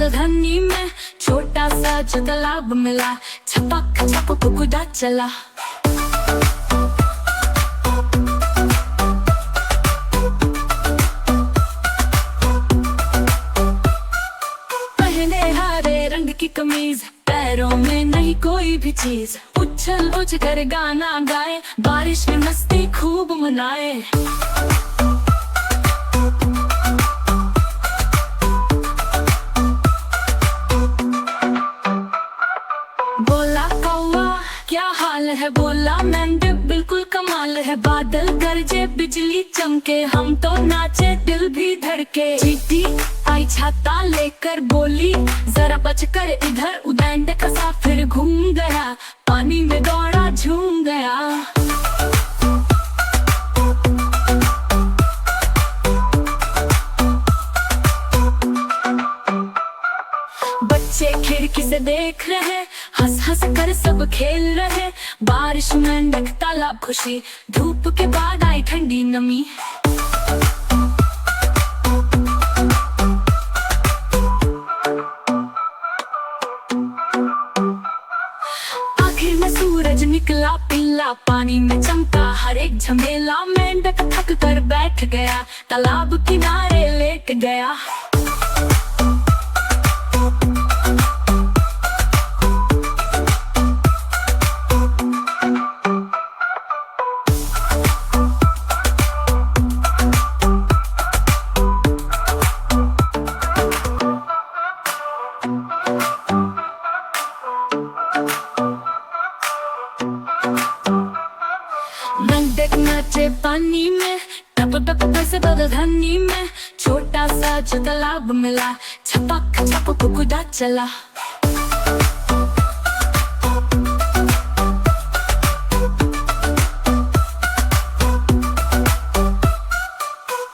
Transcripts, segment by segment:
धनी में छोटा सा जो तालाब मिला, छपक छपक कूदा चला। पहने हरे रंग की कमीज, पैरों में नहीं कोई भी चीज, उछल उछ कर गाना गाए, बारिश में मस्ती खूब मनाए। बोला कौवा क्या हाल है, बोला मेंढक बिल्कुल कमाल है। बादल गरजे बिजली चमके, हम तो नाचे दिल भी धड़के। चींटी आई छाता लेकर बोली, जरा बचकर इधर उधर। कसा फिर घूम गया, पानी में दौड़ा झूम गया। बच्चे खिड़की से देख रहे, हंस हंस कर सब खेल रहे। बारिश में तालाब खुशी, धूप के बाद आई ठंडी नमी। आखिर में सूरज निकला पीला, पानी में चमका हर एक झमेला। मेंढक थक कर बैठ गया, तालाब किनारे लेट गया। मेंढक नाचे पानी में, टप टप से धनी में। छोटा सा जो तालाब मिला, छपक छपक कूदा चला।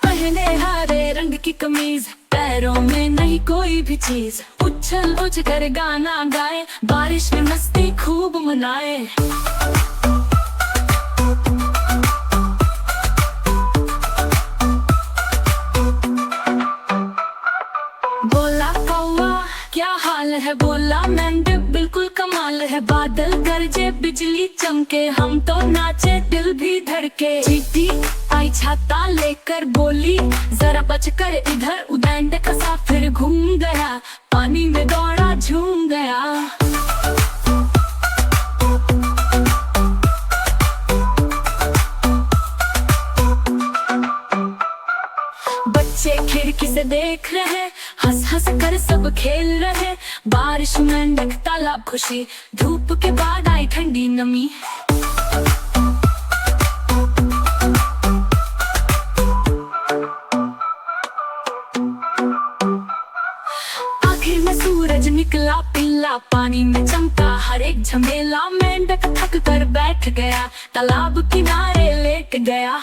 पहने हरे रंग की कमीज, पैरों में नहीं कोई भी चीज, उछल उछ कर गाना गाए, बारिश में मस्ती खूब मनाए। बोला कौवा क्या हाल है, बोला मेंढक बिल्कुल कमाल है। बादल गरजे बिजली चमके, हम तो नाचे दिल भी धड़के। चींटी आई छाता लेकर बोली, जरा बचकर इधर उधर। कसा फिर घूम गया, पानी में दौड़ा झूम गया। बच्चे खिड़की से देख रहे, हंस हंस कर सब खेल रहे। बारिश में तालाब खुशी, धूप के बाद आई ठंडी नमी। आखिर में सूरज निकला पीला, पानी में चमका हर एक झमेला। मेंढक थक कर बैठ गया, तालाब किनारे लेट गया।